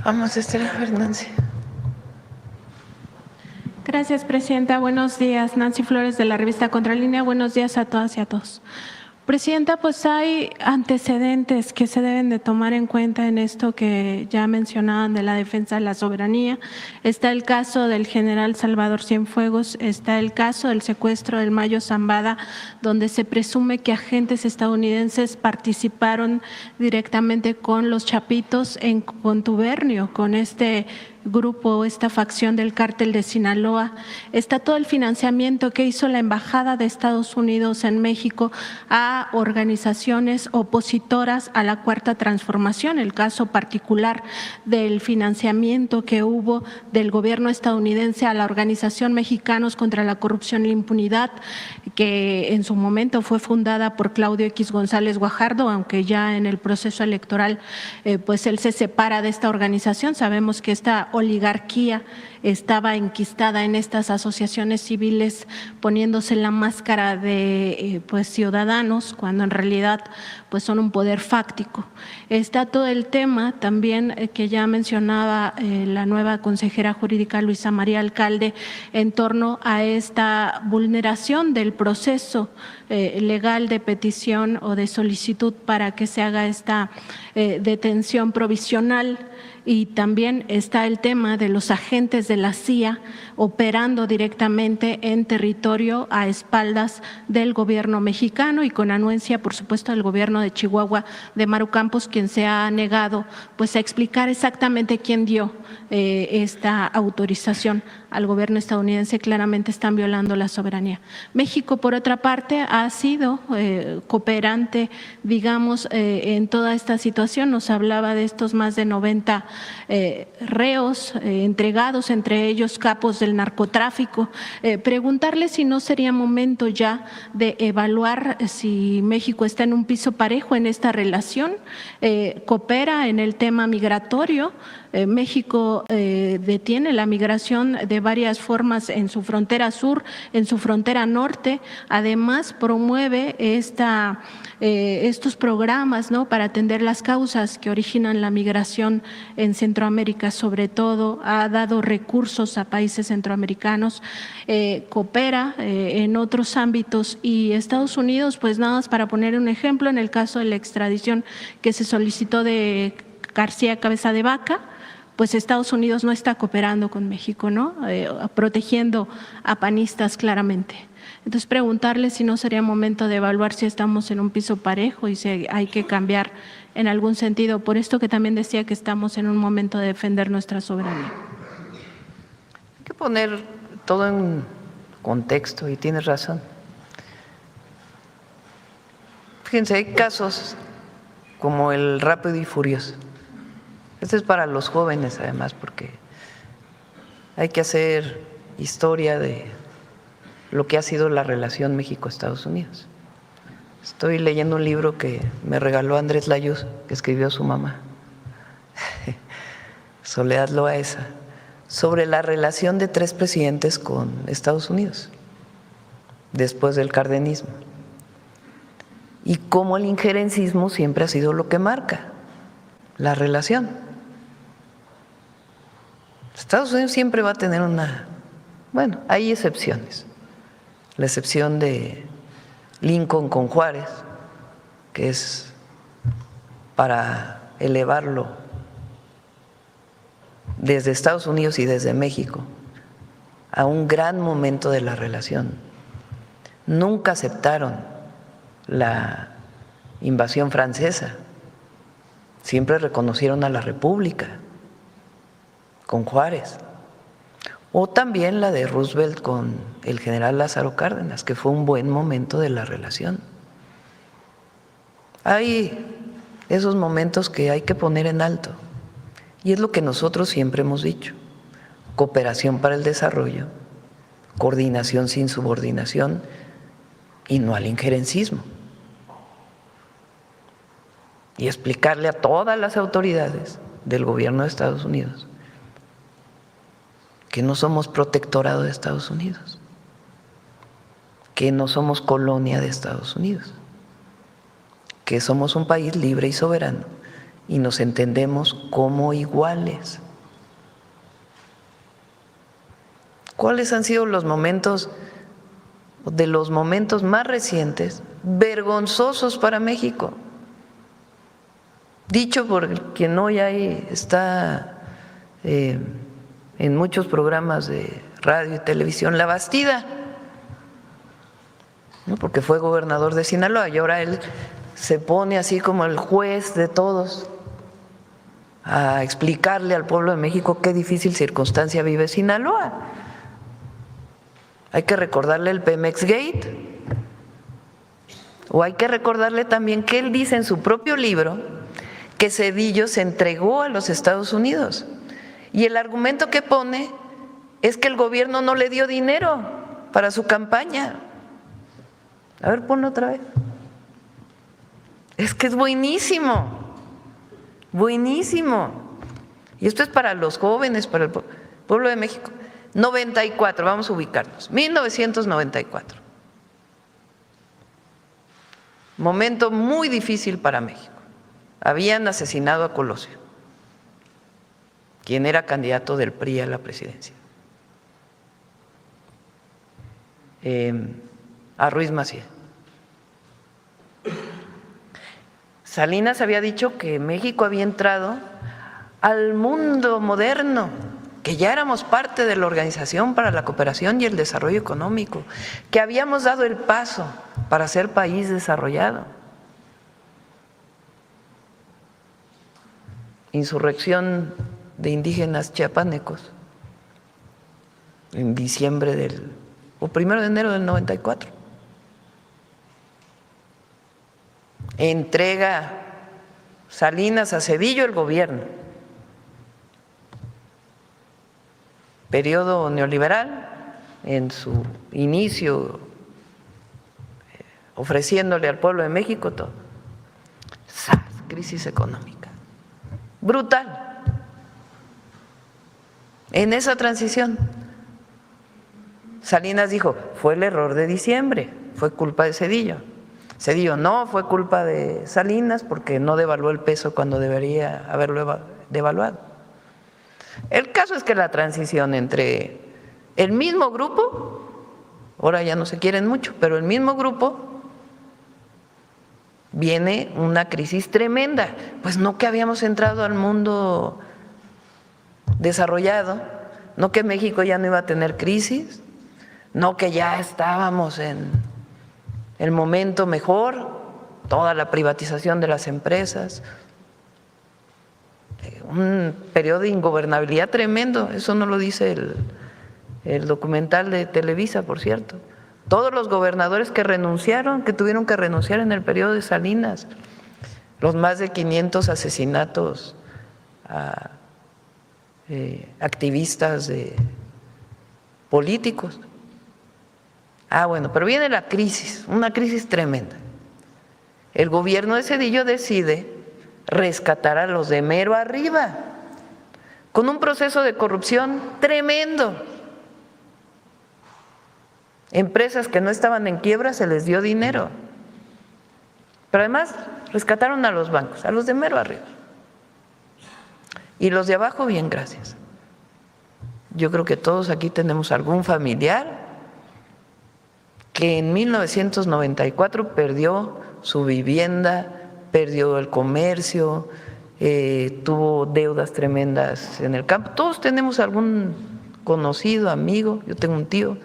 Vamos, Estela Fernández. Gracias, Presidenta. Buenos días. Nancy Flores, de la revista Contralínea. Buenos días a todas y a todos. Presidenta, pues hay antecedentes que se deben de tomar en cuenta en esto que ya mencionaban de la defensa de la soberanía. Está el caso del general Salvador Cienfuegos, está el caso del secuestro del Mayo Zambada, donde se presume que agentes estadounidenses participaron directamente con los Chapitos en contubernio con este grupo, esta facción del cártel de Sinaloa. Está todo el financiamiento que hizo la Embajada de Estados Unidos en México a organizaciones opositoras a la Cuarta Transformación, el caso particular del financiamiento que hubo del gobierno estadounidense a la Organización Mexicanos contra la Corrupción y la Impunidad, que en su momento fue fundada por Claudio X González Guajardo, aunque ya en el proceso electoral pues él se separa de esta organización. Sabemos que esta oligarquía estaba enquistada en estas asociaciones civiles poniéndose la máscara de pues ciudadanos, cuando en realidad pues son un poder fáctico. Está todo el tema también que ya mencionaba la nueva consejera jurídica Luisa María Alcalde en torno a esta vulneración del proceso legal de petición o de solicitud para que se haga esta detención provisional. Y también está el tema de los agentes de la CIA operando directamente en territorio a espaldas del gobierno mexicano y con anuencia, por supuesto, del gobierno de Chihuahua de Maru Campos, quien se ha negado pues a explicar exactamente quién dio esta autorización al gobierno estadounidense. Claramente están violando la soberanía. México, por otra parte, ha sido cooperante, digamos, en toda esta situación. Nos hablaba de estos más de 90 reos entregados, entre ellos capos del narcotráfico. Preguntarle si no sería momento ya de evaluar si México está en un piso parejo en esta relación, coopera en el tema migratorio. México detiene la migración de varias formas en su frontera sur, en su frontera norte. Además, promueve estos programas, ¿no?, para atender las causas que originan la migración en Centroamérica. Sobre todo, ha dado recursos a países centroamericanos, coopera en otros ámbitos. Y Estados Unidos, pues nada más para poner un ejemplo, en el caso de la extradición que se solicitó de García Cabeza de Vaca, pues Estados Unidos no está cooperando con México, ¿no?, protegiendo a panistas claramente. Entonces, preguntarle si no sería momento de evaluar si estamos en un piso parejo y si hay que cambiar en algún sentido, por esto que también decía que estamos en un momento de defender nuestra soberanía. Hay que poner todo en contexto y tienes razón. Fíjense, hay casos como el Rápido y Furioso. Este es para los jóvenes, además, porque hay que hacer historia de lo que ha sido la relación México-Estados Unidos. Estoy leyendo un libro que me regaló Andrés Layuz, que escribió su mamá, Soledad Loaesa, sobre la relación de 3 presidentes con Estados Unidos, después del cardenismo, y cómo el injerencismo siempre ha sido lo que marca la relación. Estados Unidos siempre va a tener bueno, hay excepciones. La excepción de Lincoln con Juárez, que es para elevarlo desde Estados Unidos y desde México a un gran momento de la relación. Nunca aceptaron la invasión francesa, siempre reconocieron a la República con Juárez. O también la de Roosevelt con el general Lázaro Cárdenas, que fue un buen momento de la relación. Hay esos momentos que hay que poner en alto, y es lo que nosotros siempre hemos dicho: cooperación para el desarrollo, coordinación sin subordinación y no al injerencismo. Y explicarle a todas las autoridades del gobierno de Estados Unidos que no somos protectorado de Estados Unidos, que no somos colonia de Estados Unidos, que somos un país libre y soberano y nos entendemos como iguales. ¿Cuáles han sido los momentos más recientes vergonzosos para México? Dicho por quien hoy ahí está en muchos programas de radio y televisión, La Bastida, ¿no? Porque fue gobernador de Sinaloa y ahora él se pone así como el juez de todos a explicarle al pueblo de México qué difícil circunstancia vive Sinaloa. Hay que recordarle el Pemex Gate, o hay que recordarle también que él dice en su propio libro que Zedillo se entregó a los Estados Unidos y el argumento que pone es que el gobierno no le dio dinero para su campaña. A ver, ponlo otra vez. Es que es buenísimo, buenísimo. Y esto es para los jóvenes, para el pueblo de México. 94, vamos a ubicarnos, 1994. Momento muy difícil para México. Habían asesinado a Colosio, quien era candidato del PRI a la presidencia, a Ruiz Massieu. Salinas había dicho que México había entrado al mundo moderno, que ya éramos parte de la Organización para la Cooperación y el Desarrollo Económico, que habíamos dado el paso para ser país desarrollado. Insurrección de indígenas chiapanecos en diciembre o 1 de enero del 94. Entrega Salinas a Zedillo el gobierno. Periodo neoliberal, en su inicio, ofreciéndole al pueblo de México todo. ¡Sas! Crisis económica. Brutal. En esa transición, Salinas dijo, fue el error de diciembre, fue culpa de Zedillo. Zedillo, no, fue culpa de Salinas porque no devaluó el peso cuando debería haberlo devaluado. El caso es que la transición entre el mismo grupo, ahora ya no se quieren mucho, pero el mismo grupo, viene una crisis tremenda. Pues no que habíamos entrado al mundo desarrollado, no que México ya no iba a tener crisis, no que ya estábamos en el momento mejor, toda la privatización de las empresas, un periodo de ingobernabilidad tremendo, eso no lo dice el documental de Televisa, por cierto. Todos los gobernadores que renunciaron, que tuvieron que renunciar en el periodo de Salinas, los más de 500 asesinatos a activistas políticos. Bueno, pero viene la crisis, una crisis tremenda. El gobierno de Zedillo decide rescatar a los de mero arriba, con un proceso de corrupción tremendo. Empresas que no estaban en quiebra se les dio dinero, pero además rescataron a los bancos, a los de mero arriba. Y los de abajo, bien, gracias. Yo creo que todos aquí tenemos algún familiar que en 1994 perdió su vivienda, perdió el comercio, tuvo deudas tremendas en el campo. Todos tenemos algún conocido, amigo. Yo tengo un tío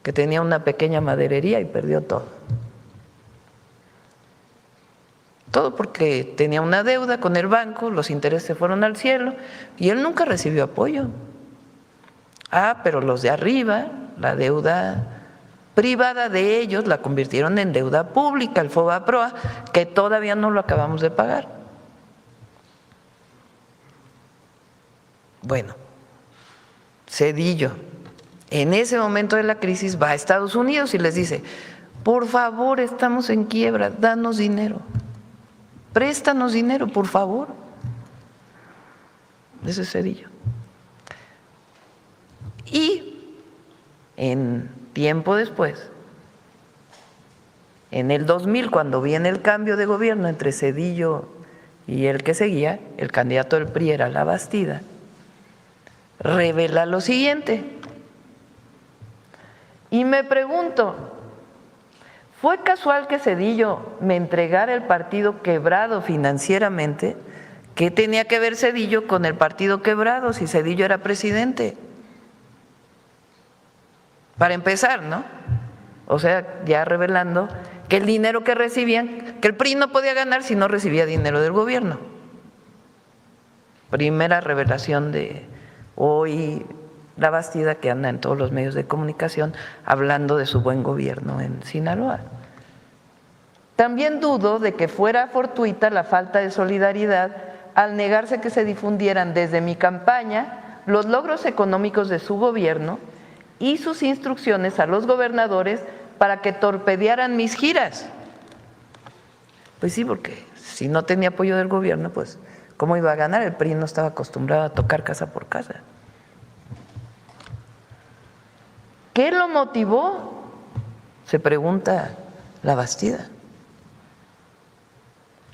que tenía una pequeña maderería y perdió todo. Todo porque tenía una deuda con el banco, los intereses se fueron al cielo y él nunca recibió apoyo. Pero los de arriba, la deuda privada de ellos la convirtieron en deuda pública, el FOBAPROA, que todavía no lo acabamos de pagar. Bueno, Zedillo, en ese momento de la crisis va a Estados Unidos y les dice, por favor, estamos en quiebra, danos dinero, préstanos dinero, por favor. Ese es Zedillo. Y en tiempo después, en el 2000, cuando viene el cambio de gobierno entre Zedillo y el que seguía, el candidato del PRI era Labastida, revela lo siguiente. Y me pregunto, ¿fue casual que Zedillo me entregara el partido quebrado financieramente? ¿Qué tenía que ver Zedillo con el partido quebrado si Zedillo era presidente? Para empezar, ¿no? O sea, ya revelando que el dinero que recibían, que el PRI no podía ganar si no recibía dinero del gobierno. Primera revelación de hoy Labastida, que anda en todos los medios de comunicación hablando de su buen gobierno en Sinaloa. También dudo de que fuera fortuita la falta de solidaridad al negarse que se difundieran desde mi campaña los logros económicos de su gobierno y sus instrucciones a los gobernadores para que torpedearan mis giras. Pues sí, porque si no tenía apoyo del gobierno, pues ¿cómo iba a ganar? El PRI no estaba acostumbrado a tocar casa por casa. ¿Qué lo motivó? Se pregunta Labastida.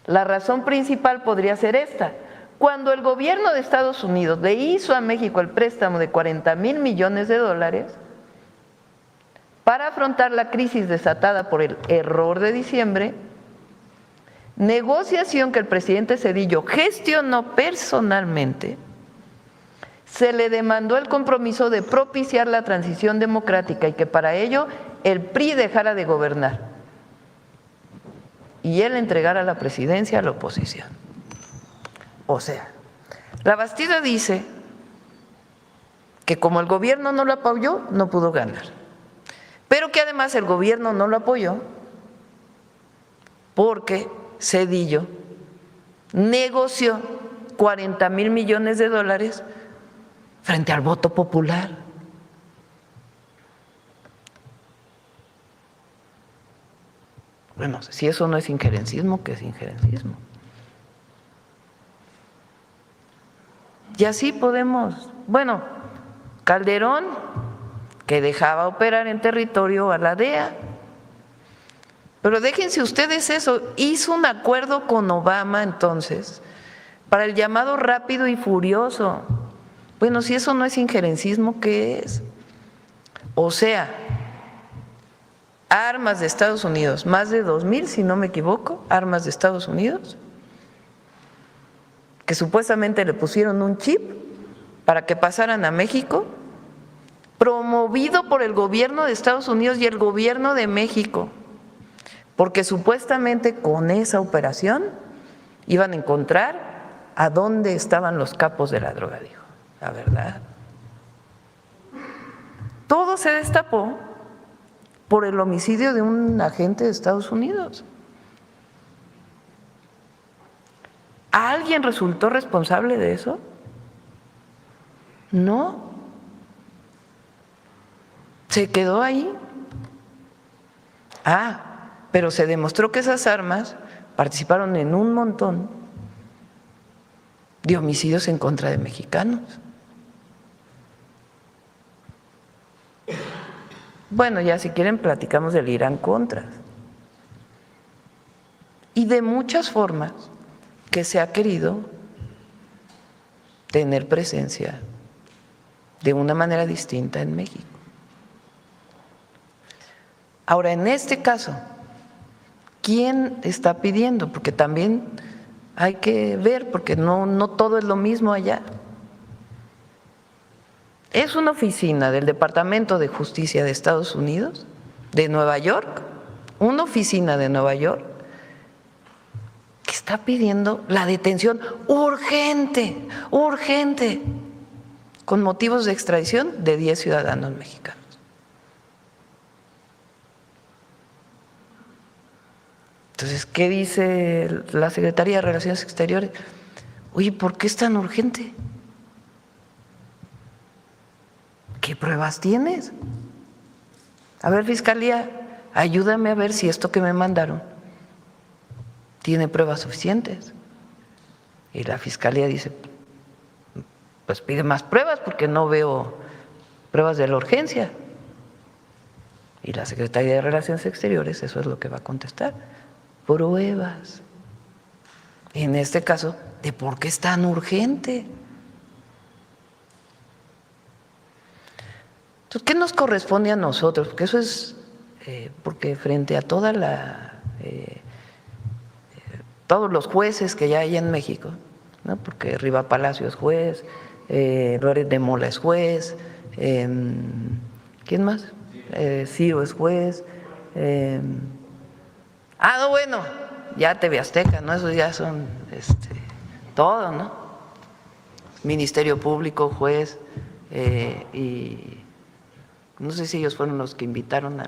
La razón principal podría ser esta. Cuando el gobierno de Estados Unidos le hizo a México el préstamo de 40,000 millones de dólares para afrontar la crisis desatada por el error de diciembre, negociación que el presidente Zedillo gestionó personalmente, se le demandó el compromiso de propiciar la transición democrática y que para ello el PRI dejara de gobernar y él entregara la presidencia a la oposición. O sea, Labastida dice que como el gobierno no lo apoyó, no pudo ganar, pero que además el gobierno no lo apoyó porque Zedillo negoció 40,000 millones de dólares frente al voto popular. Bueno, si eso no es injerencismo, ¿qué es injerencismo? Y así podemos, bueno, Calderón, que dejaba operar en territorio a la DEA, pero déjense ustedes eso, hizo un acuerdo con Obama entonces para el llamado rápido y furioso. Bueno, si eso no es injerencismo, ¿qué es? O sea, armas de Estados Unidos, más de 2,000, si no me equivoco, armas de Estados Unidos, que supuestamente le pusieron un chip para que pasaran a México, promovido por el gobierno de Estados Unidos y el gobierno de México, porque supuestamente con esa operación iban a encontrar a dónde estaban los capos de la droga, dijo. La verdad. Todo se destapó por el homicidio de un agente de Estados Unidos. ¿Alguien resultó responsable de eso? No. Se quedó ahí. Pero se demostró que esas armas participaron en un montón de homicidios en contra de mexicanos. Bueno, ya si quieren platicamos del Irán Contras y de muchas formas que se ha querido tener presencia de una manera distinta en México. Ahora, en este caso, ¿quién está pidiendo? Porque también hay que ver, porque no todo es lo mismo allá. Es una oficina del Departamento de Justicia de Estados Unidos, de Nueva York, una oficina de Nueva York, que está pidiendo la detención urgente, con motivos de extradición de 10 ciudadanos mexicanos. Entonces, ¿qué dice la Secretaría de Relaciones Exteriores? Oye, ¿por qué es tan urgente? ¿Qué pruebas tienes? A ver, Fiscalía, ayúdame a ver si esto que me mandaron tiene pruebas suficientes. Y la Fiscalía dice, pues pide más pruebas porque no veo pruebas de la urgencia. Y la Secretaría de Relaciones Exteriores eso es lo que va a contestar. Pruebas. en este caso, de por qué es tan urgente. Entonces, ¿qué nos corresponde a nosotros? Porque eso es, porque frente a toda todos los jueces que ya hay en México, ¿no? Porque Riva Palacio es juez, Loret de Mola es juez, ¿quién más? Ciro es juez. No, bueno, ya TV Azteca, ¿no? Esos ya son todo, ¿no? Ministerio Público, juez, y no sé si ellos fueron los que invitaron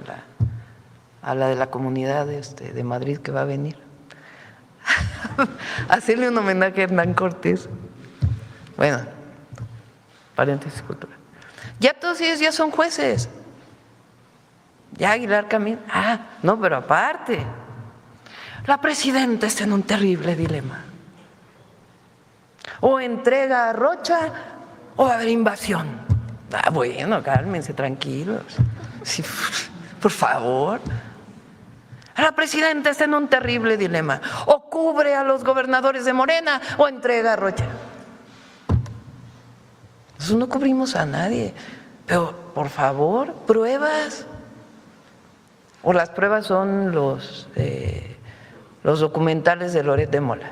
a la de la comunidad de Madrid que va a venir. Hacerle un homenaje a Hernán Cortés. Bueno, paréntesis cultural. Ya todos ellos ya son jueces. Ya Aguilar Camín. No, pero aparte, la presidenta está en un terrible dilema. O entrega a Rocha o va a haber invasión. Bueno, cálmense, tranquilos. Sí, por favor. La presidenta está en un terrible dilema. O cubre a los gobernadores de Morena o entrega a Rocha. Nosotros no cubrimos a nadie. Pero, por favor, pruebas. O las pruebas son los documentales de Loret de Mola.